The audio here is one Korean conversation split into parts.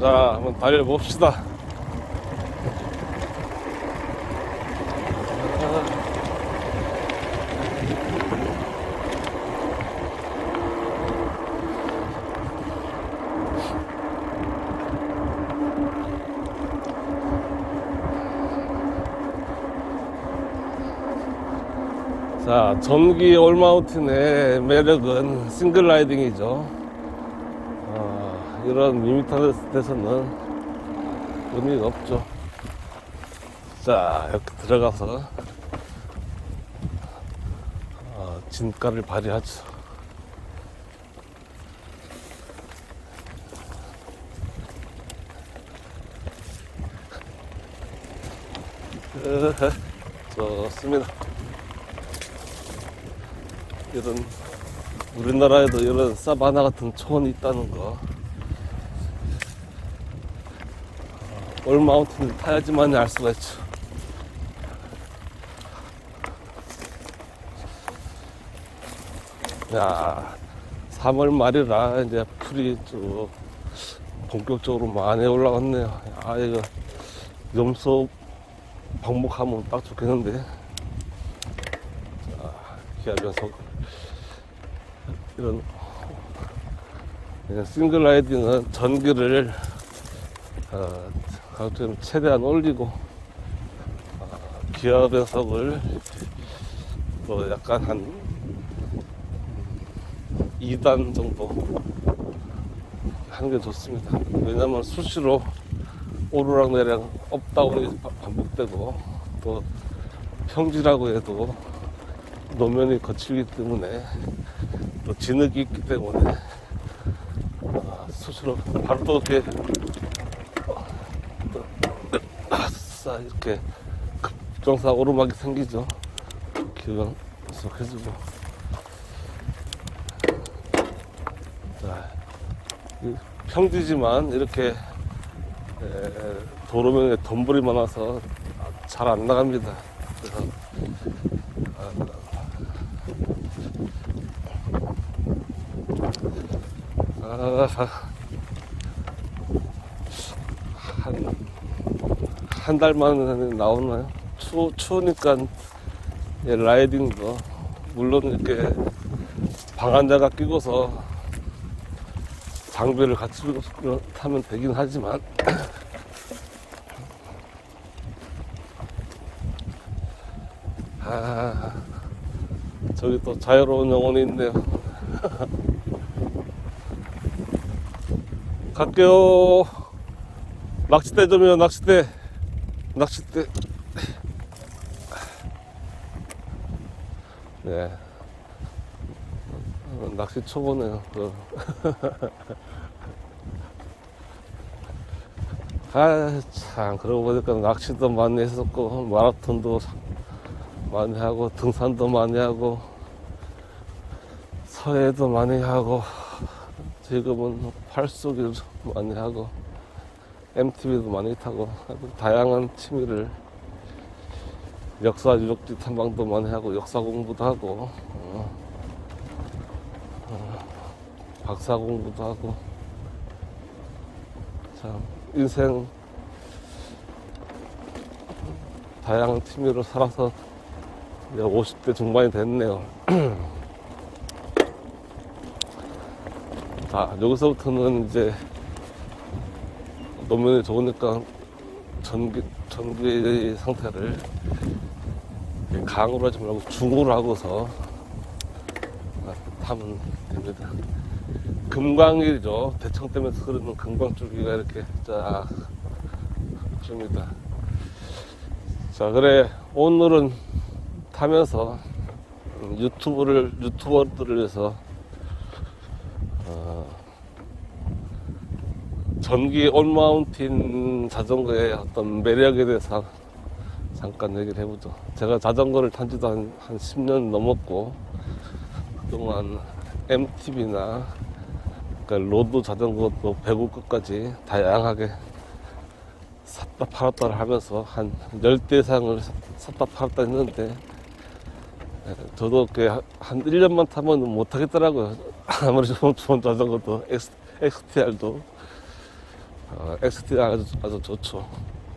자, 한번 달려봅시다. 자, 전기 올마운틴의 매력은 싱글 라이딩이죠. 이런 리미터에서는 의미가 없죠. 자, 이렇게 들어가서 진가를 발휘하죠. 좋습니다. 이런 우리나라에도 이런 사바나 같은 초원이 있다는 거, 올마운틴을 타야지만 알 수가 있죠. 야, 3월 말이라 이제 풀이 쭉 본격적으로 많이 올라갔네요. 이거 염소 방목하면 딱 좋겠는데. 자, 기아 변속. 이런 싱글 라이딩은 전기를 좀 최대한 올리고, 기아 변속을 또 약간 한 2단 정도 하는 게 좋습니다. 왜냐면 수시로 오르락내리락 업다운이 반복되고, 또 평지라고 해도 노면이 거칠기 때문에, 또 진흙이 있기 때문에 수시로 바로 또 이렇게 이렇게 급정사 오르막이 생기죠. 기관 계속해주고. 자, 평지지만 이렇게 도로면에 덤불이 많아서 잘 안 나갑니다. 그래서 한 달 만에 나오나요? 추우니까 라이딩도 물론 이렇게 방한자가 끼고서 장비를 같이 타면 되긴 하지만 저기 또 자유로운 영혼이 있네요. 갈게요. 낚싯대 좀요. 낚싯대. 네, 낚시 초보네요. 참, 그러고 보니까 낚시도 많이 했었고, 마라톤도 많이 하고, 등산도 많이 하고, 서해도 많이 하고, 지금은 활쏘기도 많이 하고, MTB도 많이 타고, 다양한 취미를, 역사 유적지 탐방도 많이 하고, 역사 공부도 하고, 박사 공부도 하고, 참 인생 다양한 취미로 살아서 이제 50대 중반이 됐네요. 자, 여기서부터는 이제 노면이 좋으니까 전기 상태를 강으로 하지 말고 중으로 하고서 타면 됩니다. 금광일이죠. 대청 때문에 흐르는 금광줄기가 이렇게 쫙 줍니다. 자, 그래, 오늘은 타면서 유튜버들을 위해서 전기 올마운틴 자전거의 어떤 매력에 대해서 잠깐 얘기를 해보죠. 제가 자전거를 탄 지도 한 10년 넘었고, 그동안 MTB나 그러니까 로드 자전거도 배구 끝까지 다양하게 샀다 팔았다를 하면서 한 10대 이상을 샀다 팔았다 했는데, 저도 한 1년만 타면 못 하겠더라고요. 아무리 좋은 자전거도 XTR도 XT가 아주 좋죠.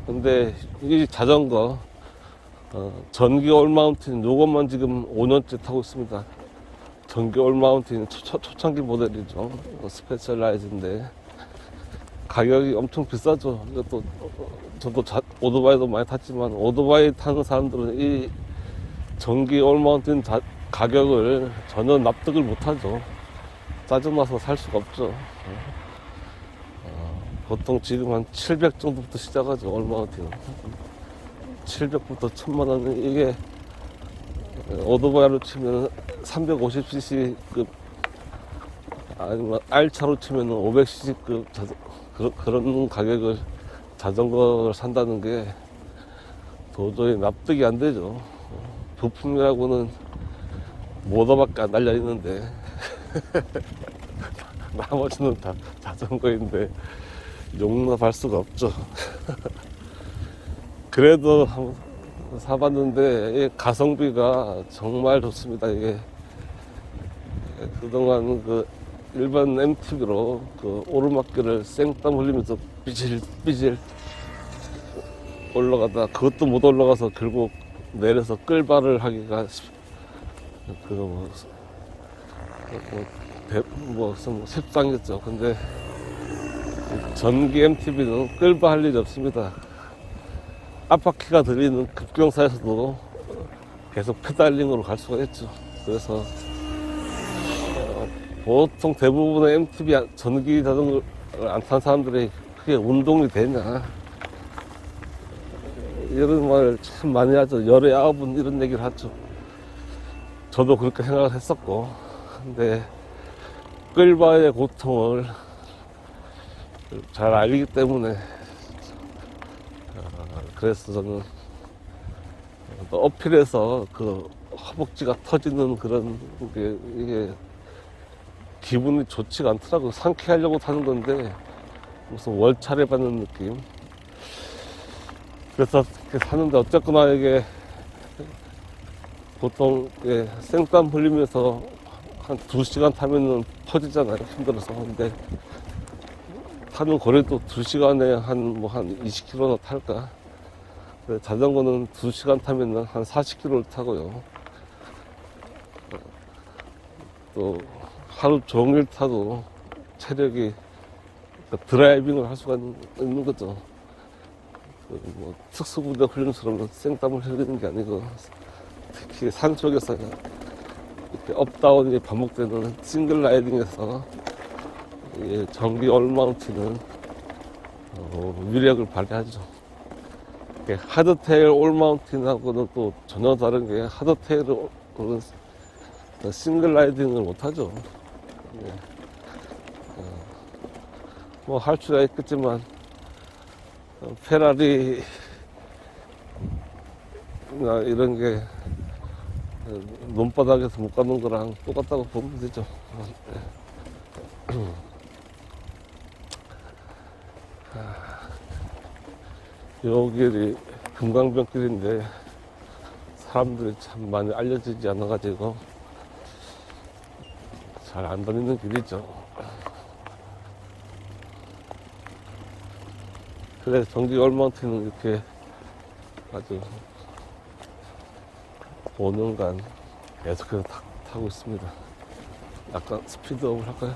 근데 이 자전거 전기 올마운틴 요것만 지금 5년째 타고 있습니다. 전기 올마운틴 초창기 모델이죠. 스페셜라이즈인데 가격이 엄청 비싸죠. 이것도 저도 오토바이도 많이 탔지만 오토바이 타는 사람들은 이 전기 올마운틴 가격을 전혀 납득을 못하죠. 짜증나서 살 수가 없죠. 보통 지금 한 700 정도부터 시작하죠. 올마운틴 700부터 1000만원. 이게 오토바이로 치면 350cc급 아니면 R차로 치면 500cc급 그런 가격을 자전거를 산다는 게 도저히 납득이 안 되죠. 부품이라고는 모터밖에 안 달려 있는데 나머지는 다 자전거인데 용납할 수가 없죠. 그래도 한번 사봤는데 가성비가 정말 좋습니다. 이게 그동안 그 일반 MTB로 그 오르막길을 생땀 흘리면서 삐질삐질 올라가다 그것도 못 올라가서 결국 내려서 끌바를 하기가 sep상이었죠. 근데 전기 MTB는 끌바 할 일이 없습니다. 앞바퀴가 들리는 급경사에서도 계속 페달링으로 갈 수가 있죠. 그래서 보통 대부분의 MTB 전기 자전거를 안 탄 사람들이 그게 운동이 되냐 이런 말 참 많이 하죠. 열의 아홉은 이런 얘기를 하죠. 저도 그렇게 생각을 했었고, 근데 끌바의 고통을 잘 알기 때문에 그래서 저는 어필해서 그 허벅지가 터지는 그런 게 이게 기분이 좋지가 않더라고요. 상쾌하려고 타는 건데 무슨 월차례 받는 느낌. 그래서 이렇게 사는데 어쨌거나 이게 보통 생땀 흘리면서 한 2시간 타면은 퍼지잖아요. 힘들어서. 근데 타는 거리도 2시간에 한 20km나 탈까. 자전거는 2시간 타면은 한 40km를 타고요. 또 하루 종일 타도 체력이 드라이빙을 할 수가 있는 거죠. 특수부대 훈련처럼 생땀을 흘리는 게 아니고, 특히 산속에서 이렇게 업다운이 반복되는 싱글 라이딩에서 전기 올마운틴은 위력을 발휘하죠. 하드테일 올마운틴하고는 또 전혀 다른 게 하드테일은 싱글 라이딩을 못하죠. 뭐 할 수야 있겠지만 페라리나 이런 게 논바닥에서 못 가는 거랑 똑같다고 보면 되죠. 요 길이 금강변길인데 사람들이 참 많이 알려지지 않아가지고 잘 안 다니는 길이죠. 그래서 전기 올마운틴은 이렇게 아주 5년간 계속해서 타고 있습니다. 약간 스피드업을 할까요?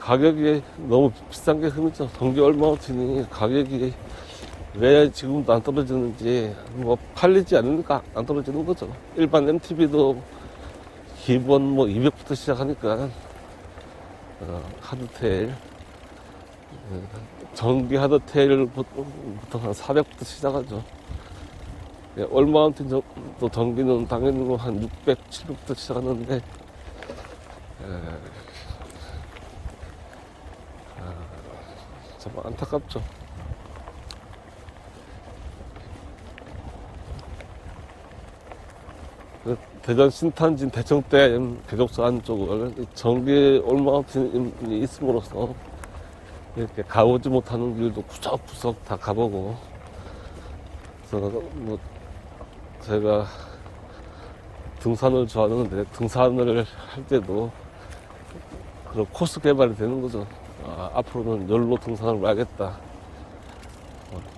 가격이 너무 비싼 게 흠이죠. 전기 올마운틴이 가격이 왜 지금도 안 떨어지는지, 뭐 팔리지 않으니까 안 떨어지는 거죠. 일반 MTB도 기본 200부터 시작하니까 하드테일, 전기 하드테일부터 한 400부터 시작하죠. 올마운틴 또 전기는 당연히 한 600, 700부터 시작하는데 참 안타깝죠. 대전 신탄진 대청댐 계곡서 안쪽을 전기 올마운틴이 있음으로써 이렇게 가보지 못하는 길도 구석구석 다 가보고, 그래서 뭐 제가 등산을 좋아하는데 등산을 할 때도 그런 코스 개발이 되는 거죠. 앞으로는 열로 등산을 와야겠다.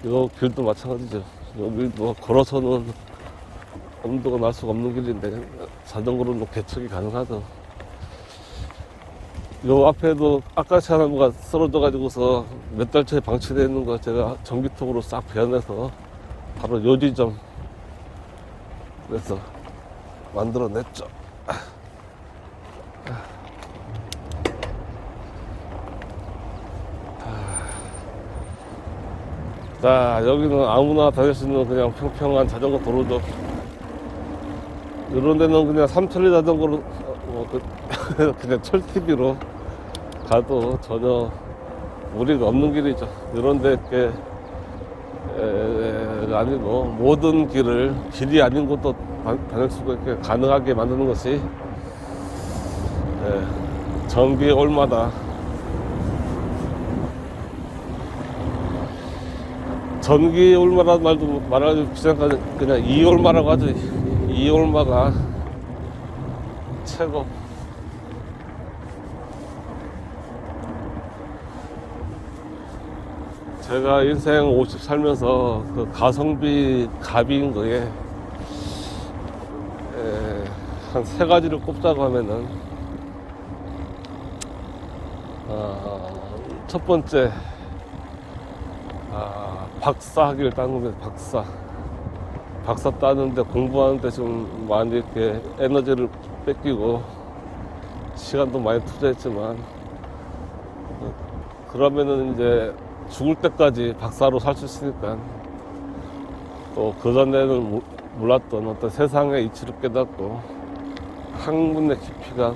이 길도 마찬가지죠. 이 길도 걸어서는 엄두가 날 수가 없는 길인데 자전거로는 개척이 가능하죠. 요 앞에도 아까치 나무가 쓰러져 가지고서 몇 달째 방치되어 있는 거 제가 전기톱으로 싹 베어내서 바로 요 지점 그래서 만들어냈죠. 자, 여기는 아무나 다닐 수 있는 그냥 평평한 자전거 도로죠. 이런 데는 그냥 삼천리 자전거로 그냥 철TV로 가도 전혀 무리가 없는 길이죠. 이런 데 아니고 모든 길이 아닌 곳도 다닐 수가 있게 가능하게 만드는 것이 전기의 올마다 전기 올마라는 말도 말하기 귀찮으니까 그냥 이올마라고 하죠. 이올마가 최고. 제가 인생 50 살면서 그 가성비 갑인 거에 한 세 가지를 꼽자고 하면은 첫 번째 박사 하기를 따는 겁니다. 박사 따는데 공부하는데 좀 많이 이렇게 에너지를 뺏기고 시간도 많이 투자했지만 그러면은 이제 죽을 때까지 박사로 살 수 있으니까 또 그전에는 몰랐던 어떤 세상의 이치를 깨닫고 학문의 깊이가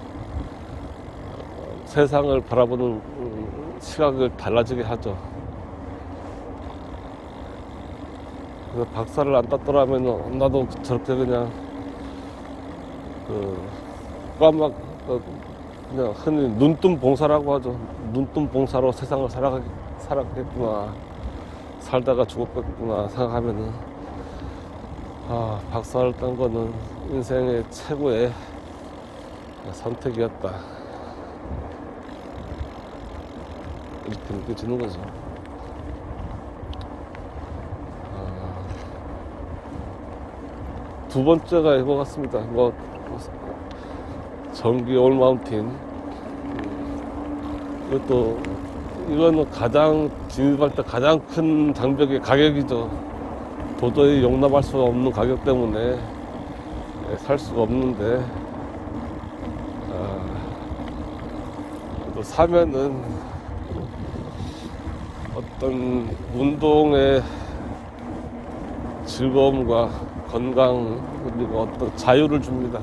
세상을 바라보는 시각을 달라지게 하죠. 그래서 박사를 안 땄더라면 나도 저렇게 그냥 까막 그냥 흔히 눈뜬 봉사라고 하죠. 눈뜬 봉사로 세상을 살았겠구나, 살다가 죽었겠구나 생각하면은 박사를 딴 거는 인생의 최고의 선택이었다 이렇게 느껴지는 거죠. 두 번째가 이거 같습니다. 뭐 전기 올마운틴. 이거는 가장 진입할 때 가장 큰 장벽의 가격이죠. 도저히 용납할 수 없는 가격 때문에 살 수가 없는데 또 사면은 어떤 운동의 즐거움과 건강 그리고 어떤 자유를 줍니다.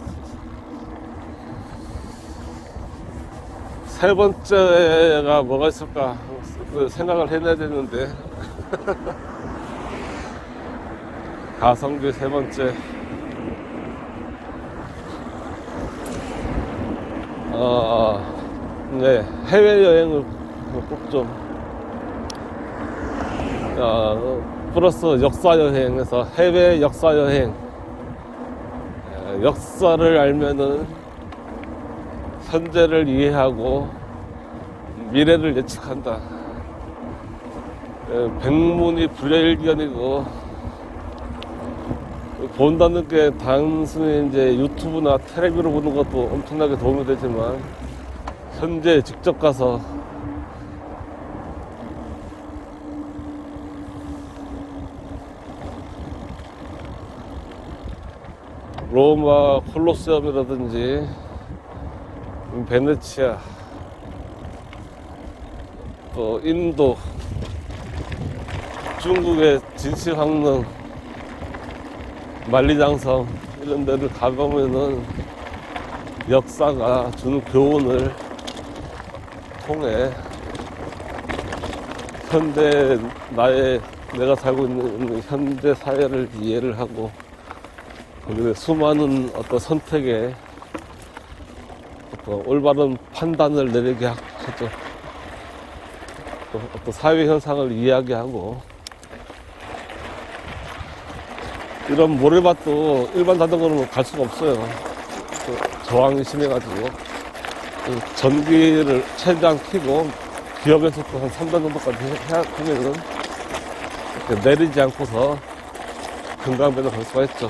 세 번째가 뭐가 있을까 생각을 해내야 되는데 가성비 세 번째 네, 해외여행을 꼭 좀 플러스 역사여행에서 해외 역사여행. 역사를 알면은 현재를 이해하고 미래를 예측한다. 백문이 불여일견이고 본다는 게 단순히 이제 유튜브나 텔레비로 보는 것도 엄청나게 도움이 되지만 현재 직접 가서 로마 콜로세움이라든지 베네치아, 또 인도, 중국의 진시황릉, 만리장성 이런 데를 가보면은 역사가 주는 교훈을 통해 현대 내가 살고 있는 현대 사회를 이해를 하고 거기에 수많은 어떤 선택에 어떤 올바른 판단을 내리게 하죠. 또 어떤 사회 현상을 이해하게 하고 이런 모래밭도 일반 자전거는 갈 수가 없어요. 그 저항이 심해가지고. 그 전기를 최대한 켜고 기업의 속도 한 3단 정도까지 하면은 내리지 않고서 금강변을 갈 수가 있죠.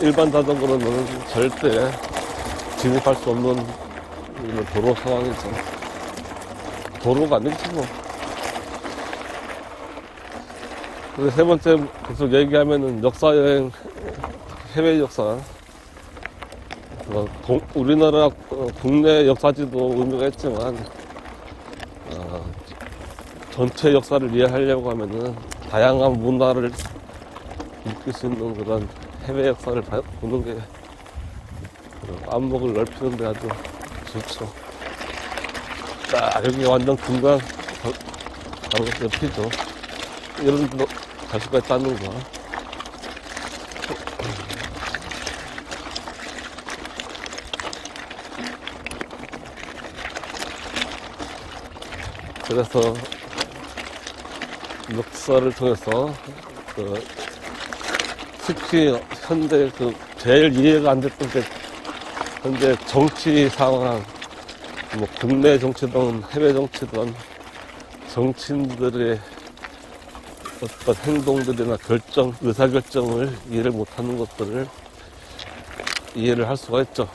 일반 자전거로는 절대 진입할 수 없는 도로 상황이죠. 도로가 아니지 뭐. 그리고 세 번째 계속 얘기하면은 역사여행, 해외 역사. 우리나라 국내 역사지도 의미가 있지만 전체 역사를 이해하려고 하면은 다양한 문화를 느낄 수 있는 그런 해외 역사를 보는 게 안목을 넓히는 데 아주 좋죠. 자, 여기 완전 금강 바로 옆이죠. 이런 데도 갈 수가 있다는 거. 그래서 역사를 통해서 특히 현재 제일 이해가 안 됐던 게 현재 정치 상황, 뭐 국내 정치든 해외 정치든 정치인들의 어떤 행동들이나 의사결정을 이해를 못하는 것들을 이해를 할 수가 있죠.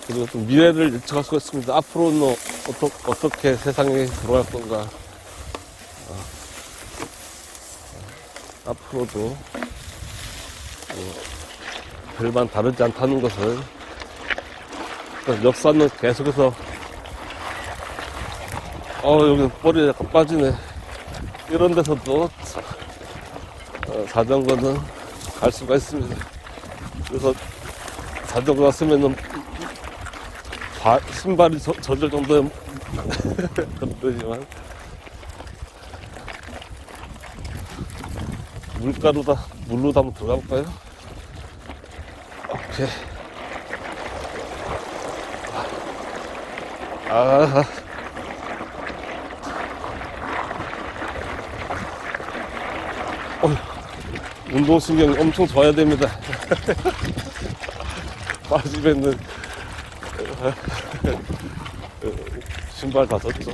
그리고 좀 미래를 예측할 수가 있습니다. 앞으로는 어떻게 세상이 돌아갈 건가. 앞으로도 별반 다르지 않다는 것을 역사는 계속해서 여기 볼이 약간 빠지네. 이런 데서도 자전거는 갈 수가 있습니다. 그래서 자전거 쓰면은 신발이 젖을 정도의 그렇지만 물로도 한번 들어가 볼까요? 오케이. 운동신경이 엄청 좋아야 됩니다. 빠지면은 신발 다 젖죠.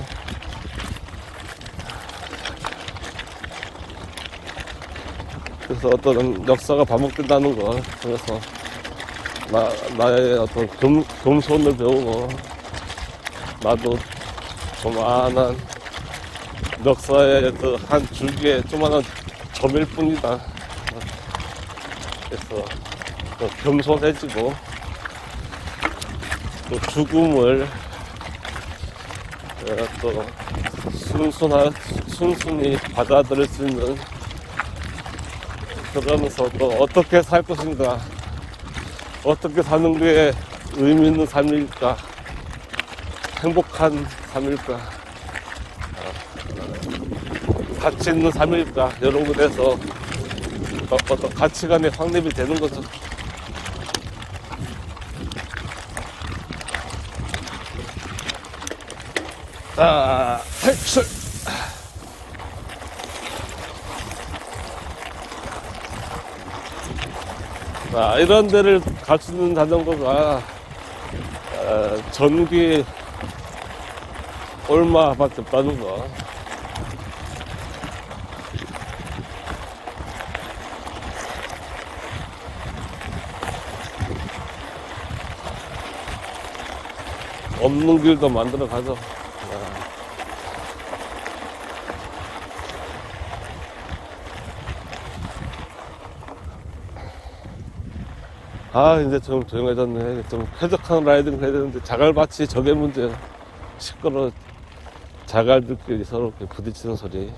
그래서 어떤 역사가 반복된다는 거, 그래서 나의 어떤 겸손을 배우고 나도 조만한 역사의 한 줄기에 조만한 점일 뿐이다. 그래서 또 겸손해지고 또 죽음을 또 순순히 받아들일 수 있는, 그러면서 또 어떻게 살 것인가, 어떻게 사는 게 의미 있는 삶일까, 행복한 삶일까, 가치 있는 삶일까, 이런 것에 대해서 어떤 가치관의 확립이 되는 거죠. 자, 탈출! 자, 이런 데를 갈 수 있는 자전거가 전기 얼마밖에 없다는 거. 없는 길도 만들어 가죠. 이제 좀 조용해졌네. 좀 쾌적한 라이딩을 해야 되는데, 자갈밭이 저게 문제야. 시끄러워. 자갈들끼리 서로 이렇게 부딪히는 소리.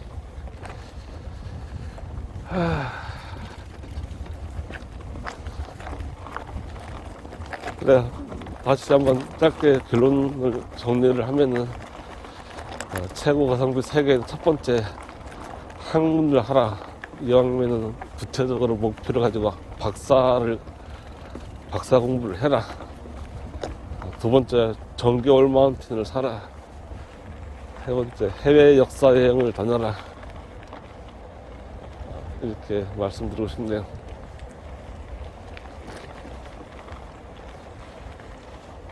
그래, 다시 한번 짧게 결론을 정리를 하면은, 최고 가성비 세계 첫 번째, 학문을 하라. 이왕이면은 구체적으로 목표를 가지고 박사 공부를 해라. 두 번째, 정겨울 마운틴을 사라. 세 번째, 해외 역사 여행을 다녀라. 이렇게 말씀드리고 싶네요.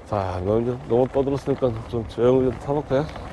자, 너무 떠들었으니까 좀 조용히 좀 타볼까요?